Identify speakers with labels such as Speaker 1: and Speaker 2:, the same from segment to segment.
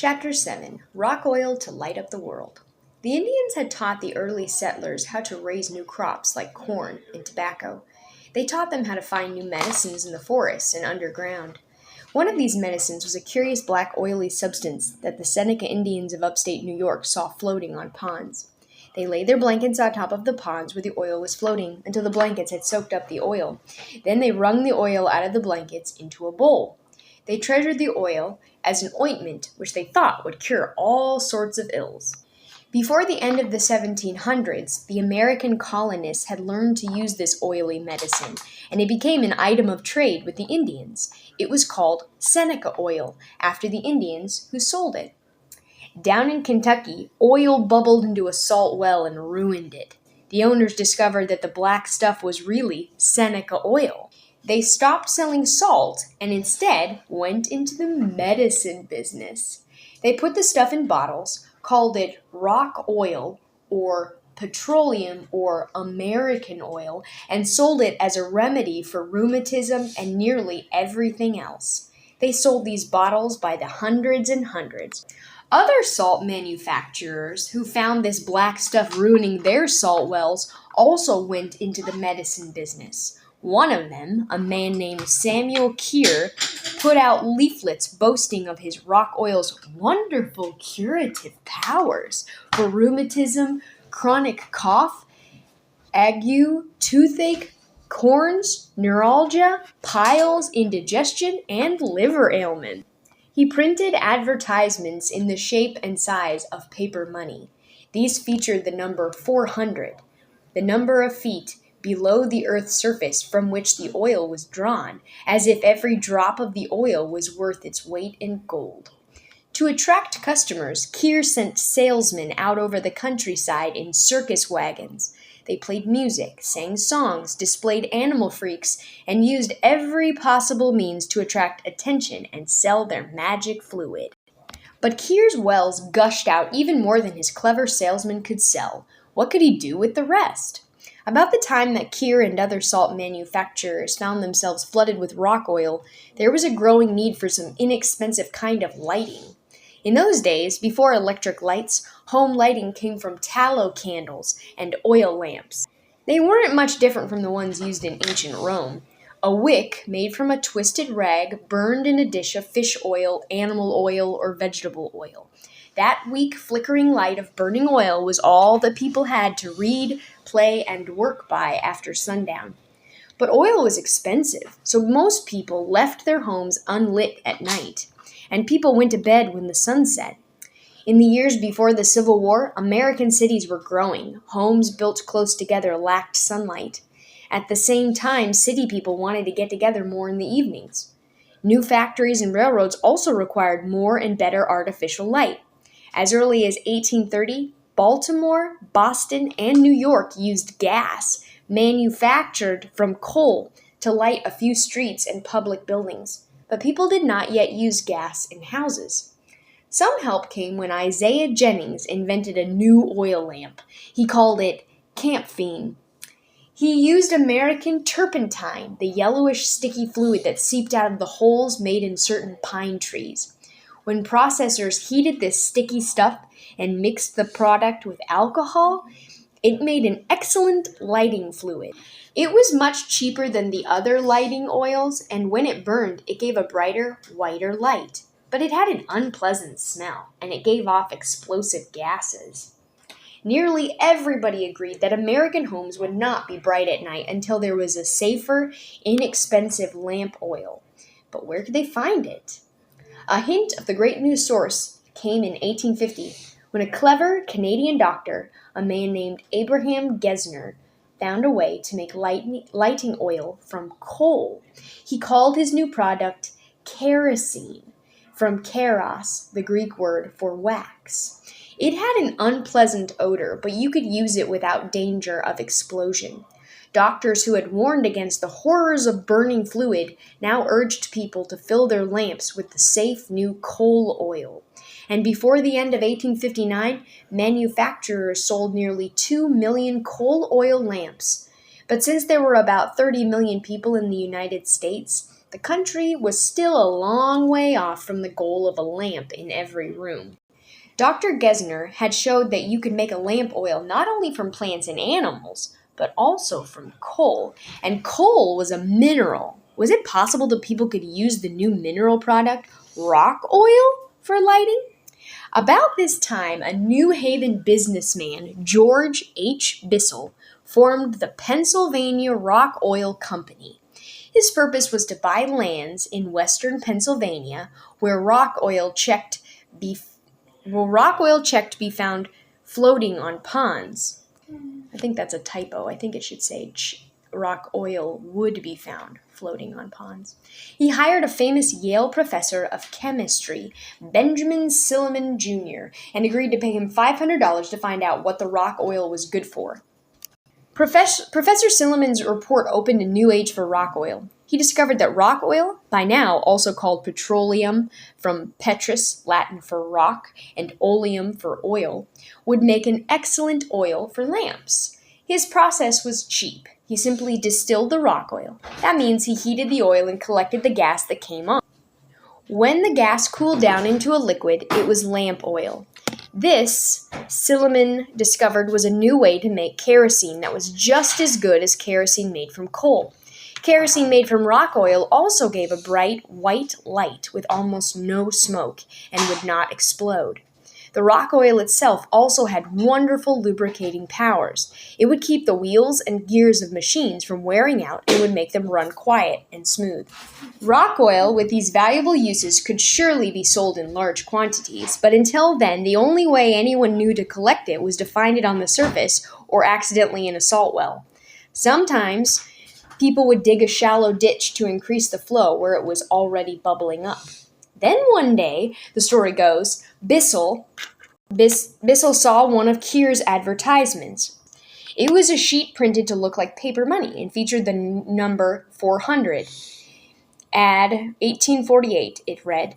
Speaker 1: Chapter 7 Rock Oil to Light Up the World. The Indians had taught the early settlers how to raise new crops like corn and tobacco. They taught them how to find new medicines in the forests and underground. One of these medicines was a curious black oily substance that the Seneca Indians of upstate New York saw floating on ponds. They laid their blankets on top of the ponds where the oil was floating until the blankets had soaked up the oil. Then they wrung the oil out of the blankets into a bowl. They treasured the oil as an ointment which they thought would cure all sorts of ills. Before the end of the 1700s, the American colonists had learned to use this oily medicine, and it became an item of trade with the Indians. It was called Seneca oil, after the Indians who sold it. Down in Kentucky, oil bubbled into a salt well and ruined it. The owners discovered that the black stuff was really Seneca oil. They stopped selling salt and instead went into the medicine business. They put the stuff in bottles, called it rock oil or petroleum or American oil, and sold it as a remedy for rheumatism and nearly everything else. They sold these bottles by the hundreds and hundreds. Other salt manufacturers who found this black stuff ruining their salt wells also went into the medicine business. One of them, a man named Samuel Keir, put out leaflets boasting of his rock oil's wonderful curative powers for rheumatism, chronic cough, ague, toothache, corns, neuralgia, piles, indigestion, and liver ailment. He printed advertisements in the shape and size of paper money. These featured the number 400, the number of feet below the earth's surface from which the oil was drawn, as if every drop of the oil was worth its weight in gold. To attract customers, Keir sent salesmen out over the countryside in circus wagons. They played music, sang songs, displayed animal freaks, and used every possible means to attract attention and sell their magic fluid. But Keir's wells gushed out even more than his clever salesman could sell. What could he do with the rest? About the time that Keir and other salt manufacturers found themselves flooded with rock oil, there was a growing need for some inexpensive kind of lighting. In those days, before electric lights, home lighting came from tallow candles and oil lamps. They weren't much different from the ones used in ancient Rome. A wick made from a twisted rag burned in a dish of fish oil, animal oil, or vegetable oil. That weak, flickering light of burning oil was all that people had to read, play, and work by after sundown. But oil was expensive, so most people left their homes unlit at night, and people went to bed when the sun set. In the years before the Civil War, American cities were growing. Homes built close together lacked sunlight. At the same time, city people wanted to get together more in the evenings. New factories and railroads also required more and better artificial light. As early as 1830, Baltimore, Boston, and New York used gas, manufactured from coal, to light a few streets and public buildings. But people did not yet use gas in houses. Some help came when Isaiah Jennings invented a new oil lamp. He called it camphene. He used American turpentine, the yellowish sticky fluid that seeped out of the holes made in certain pine trees. When processors heated this sticky stuff and mixed the product with alcohol, it made an excellent lighting fluid. It was much cheaper than the other lighting oils, and when it burned, it gave a brighter, whiter light. But it had an unpleasant smell, and it gave off explosive gases. Nearly everybody agreed that American homes would not be bright at night until there was a safer, inexpensive lamp oil. But where could they find it? A hint of the great news source came in 1850 when a clever Canadian doctor, a man named Abraham Gesner, found a way to make lighting oil from coal. He called his new product kerosene, from keros, the Greek word for wax. It had an unpleasant odor, but you could use it without danger of explosion. Doctors who had warned against the horrors of burning fluid now urged people to fill their lamps with the safe new coal oil. And before the end of 1859, manufacturers sold nearly 2 million coal oil lamps. But since there were about 30 million people in the United States, The country was still a long way off from the goal of a lamp in every room. Dr. Gesner had showed that you could make a lamp oil not only from plants and animals, but also from coal. And coal was a mineral. Was it possible that people could use the new mineral product, rock oil, for lighting? About this time, a New Haven businessman, George H. Bissell, formed the Pennsylvania Rock Oil Company. His purpose was to buy lands in western Pennsylvania where rock oil checked to be found floating on ponds. I think that's a typo. I think it should say rock oil would be found floating on ponds. He hired a famous Yale professor of chemistry, Benjamin Silliman Jr., and agreed to pay him $500 to find out what the rock oil was good for. Professor Silliman's report opened a new age for rock oil. He discovered that rock oil, by now also called petroleum from petrus, Latin for rock, and oleum for oil, would make an excellent oil for lamps. His process was cheap. He simply distilled the rock oil. That means he heated the oil and collected the gas that came on. When the gas cooled down into a liquid, it was lamp oil. This, Silliman discovered, was a new way to make kerosene that was just as good as kerosene made from coal. Kerosene made from rock oil also gave a bright white light with almost no smoke and would not explode. The rock oil itself also had wonderful lubricating powers. It would keep the wheels and gears of machines from wearing out and would make them run quiet and smooth. Rock oil with these valuable uses could surely be sold in large quantities, but until then, the only way anyone knew to collect it was to find it on the surface or accidentally in a salt well. Sometimes, people would dig a shallow ditch to increase the flow where it was already bubbling up. Then one day, the story goes, Bissell saw one of Keir's advertisements. It was a sheet printed to look like paper money and featured the number 400. Ad 1848, it read,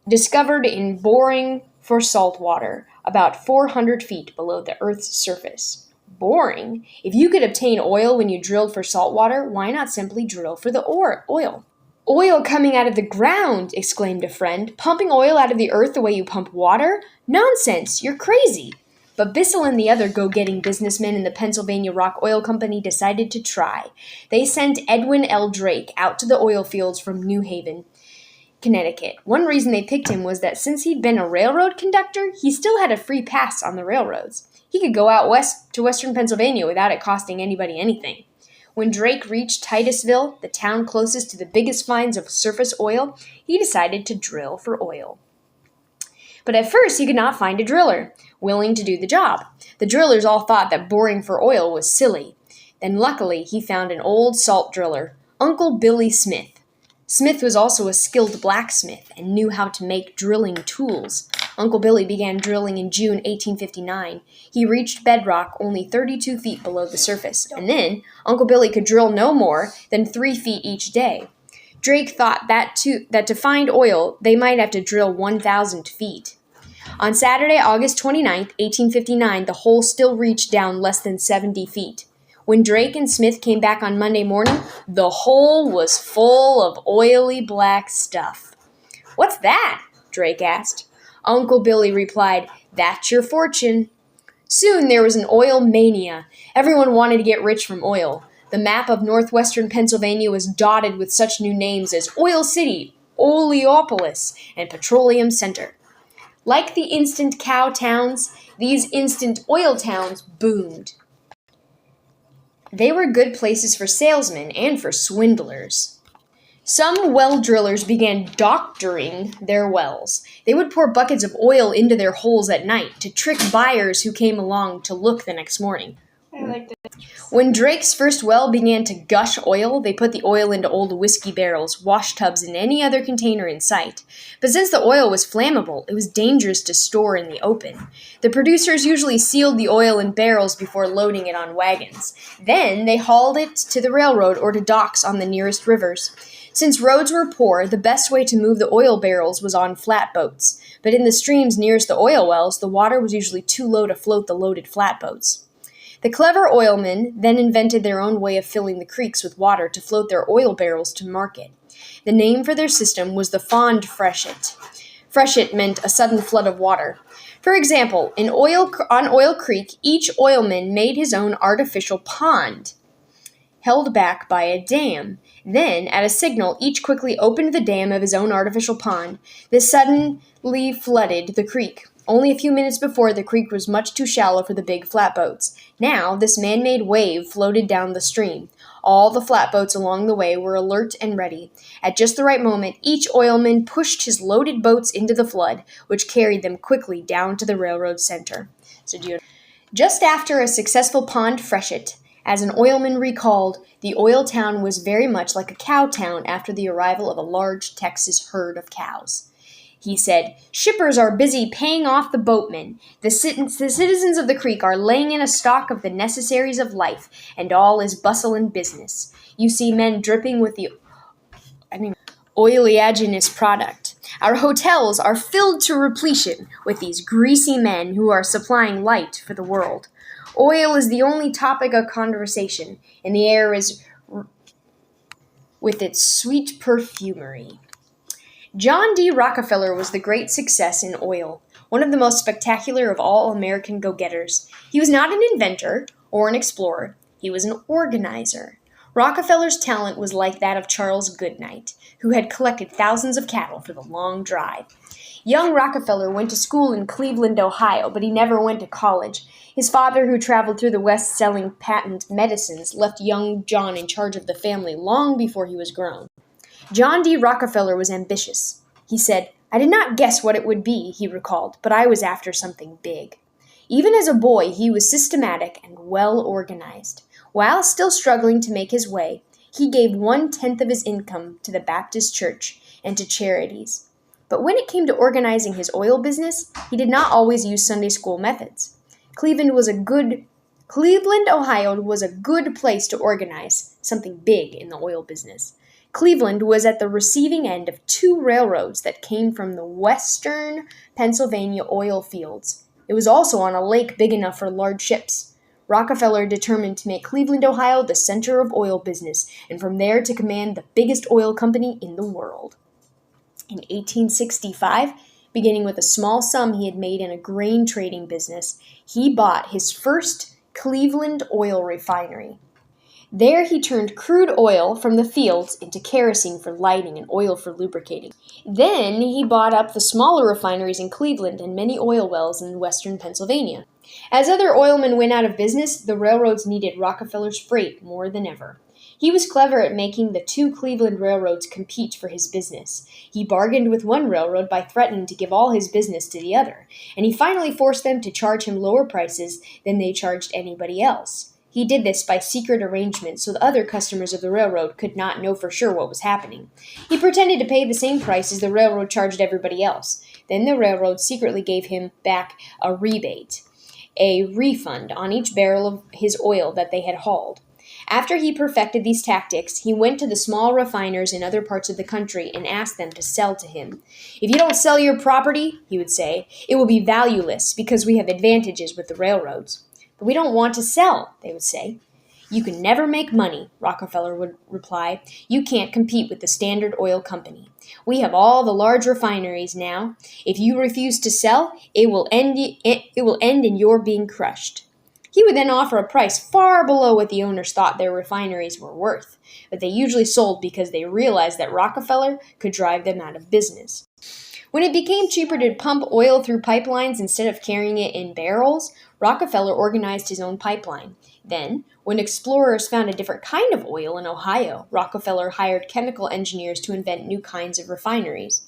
Speaker 1: discovered in boring for salt water, about 400 feet below the Earth's surface. Boring? If you could obtain oil when you drilled for salt water, why not simply drill for the oil? Oil coming out of the ground, exclaimed a friend. Pumping oil out of the earth the way you pump water? Nonsense, you're crazy. But Bissell and the other go-getting businessmen in the Pennsylvania Rock Oil Company decided to try. They sent Edwin L. Drake out to the oil fields from New Haven, Connecticut. One reason they picked him was that since he'd been a railroad conductor, he still had a free pass on the railroads. He could go out west to western Pennsylvania without it costing anybody anything. When Drake reached Titusville, the town closest to the biggest finds of surface oil, he decided to drill for oil. But at first, he could not find a driller willing to do the job. The drillers all thought that boring for oil was silly. Then luckily, he found an old salt driller, Uncle Billy Smith. Smith was also a skilled blacksmith and knew how to make drilling tools. Uncle Billy began drilling in June 1859. He reached bedrock only 32 feet below the surface, and then Uncle Billy could drill no more than 3 feet each day. Drake thought that to find oil, they might have to drill 1,000 feet. On Saturday, August 29, 1859, the hole still reached down less than 70 feet. When Drake and Smith came back on Monday morning, the hole was full of oily black stuff. "What's that?" Drake asked. Uncle Billy replied, "That's your fortune." Soon there was an oil mania. Everyone wanted to get rich from oil. The map of northwestern Pennsylvania was dotted with such new names as Oil City, Oleopolis, and Petroleum Center. Like the instant cow towns, these instant oil towns boomed. They were good places for salesmen and for swindlers. Some well drillers began doctoring their wells. They would pour buckets of oil into their holes at night to trick buyers who came along to look the next morning. When Drake's first well began to gush oil, they put the oil into old whiskey barrels, wash tubs, and any other container in sight. But since the oil was flammable, it was dangerous to store in the open. The producers usually sealed the oil in barrels before loading it on wagons. Then they hauled it to the railroad or to docks on the nearest rivers. Since roads were poor, the best way to move the oil barrels was on flatboats. But in the streams nearest the oil wells, the water was usually too low to float the loaded flatboats. The clever oilmen then invented their own way of filling the creeks with water to float their oil barrels to market. The name for their system was the Fond Freshet. Freshet meant a sudden flood of water. For example, on Oil Creek, each oilman made his own artificial pond, held back by a dam. Then, at a signal, each quickly opened the dam of his own artificial pond. This suddenly flooded the creek. Only a few minutes before, the creek was much too shallow for the big flatboats. Now, this man-made wave floated down the stream. All the flatboats along the way were alert and ready. At just the right moment, each oilman pushed his loaded boats into the flood, which carried them quickly down to the railroad center. Just after a successful pond freshet, as an oilman recalled, the oil town was very much like a cow town after the arrival of a large Texas herd of cows. He said, "Shippers are busy paying off the boatmen. The citizens of the creek are laying in a stock of the necessaries of life, and all is bustle and business. You see men dripping with the oleaginous product. Our hotels are filled to repletion with these greasy men who are supplying light for the world. Oil is the only topic of conversation, and the air is with its sweet perfumery." John D. Rockefeller was the great success in oil, one of the most spectacular of all American go-getters. He was not an inventor or an explorer. He was an organizer. Rockefeller's talent was like that of Charles Goodnight, who had collected thousands of cattle for the long drive. Young Rockefeller went to school in Cleveland, Ohio, but he never went to college. His father, who traveled through the West selling patent medicines, left young John in charge of the family long before he was grown. John D. Rockefeller was ambitious. He said, "I did not guess what it would be," he recalled, "but I was after something big." Even as a boy, he was systematic and well organized. While still struggling to make his way, he gave 1/10 of his income to the Baptist church and to charities. But when it came to organizing his oil business, he did not always use Sunday school methods. Cleveland, Ohio was a good place to organize something big in the oil business. Cleveland was at the receiving end of 2 railroads that came from the western Pennsylvania oil fields. It was also on a lake big enough for large ships. Rockefeller determined to make Cleveland, Ohio, the center of oil business, and from there to command the biggest oil company in the world. In 1865, beginning with a small sum he had made in a grain trading business, he bought his first Cleveland oil refinery. There he turned crude oil from the fields into kerosene for lighting and oil for lubricating. Then he bought up the smaller refineries in Cleveland and many oil wells in western Pennsylvania. As other oilmen went out of business, the railroads needed Rockefeller's freight more than ever. He was clever at making the 2 Cleveland railroads compete for his business. He bargained with one railroad by threatening to give all his business to the other, and he finally forced them to charge him lower prices than they charged anybody else. He did this by secret arrangement so the other customers of the railroad could not know for sure what was happening. He pretended to pay the same price as the railroad charged everybody else. Then the railroad secretly gave him back a rebate, a refund on each barrel of his oil that they had hauled. After he perfected these tactics, he went to the small refiners in other parts of the country and asked them to sell to him. "If you don't sell your property," he would say, "it will be valueless because we have advantages with the railroads." "But we don't want to sell," they would say. "You can never make money," Rockefeller would reply. "You can't compete with the Standard Oil Company. We have all the large refineries now. If you refuse to sell, it will end in your being crushed." He would then offer a price far below what the owners thought their refineries were worth, but they usually sold because they realized that Rockefeller could drive them out of business. When it became cheaper to pump oil through pipelines instead of carrying it in barrels, Rockefeller organized his own pipeline. Then, when explorers found a different kind of oil in Ohio, Rockefeller hired chemical engineers to invent new kinds of refineries.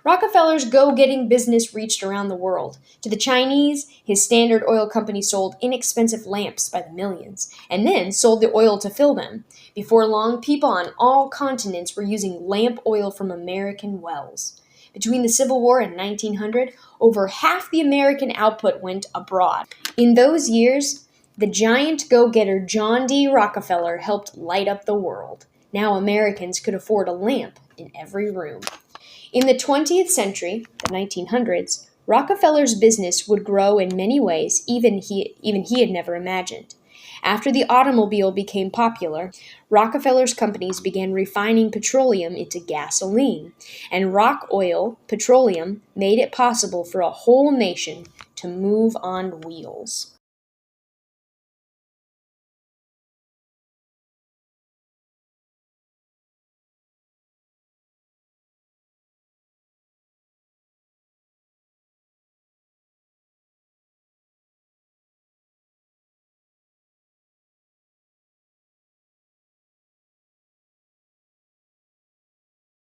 Speaker 1: Rockefeller's go-getting business reached around the world. To the Chinese, his Standard Oil Company sold inexpensive lamps by the millions, and then sold the oil to fill them. Before long, people on all continents were using lamp oil from American wells. Between the Civil War and 1900, over half the American output went abroad. In those years, the giant go-getter John D. Rockefeller helped light up the world. Now Americans could afford a lamp in every room. In the 20th century, the 1900s, Rockefeller's business would grow in many ways even he had never imagined. After the automobile became popular, Rockefeller's companies began refining petroleum into gasoline, and rock oil, petroleum, made it possible for a whole nation to move on wheels.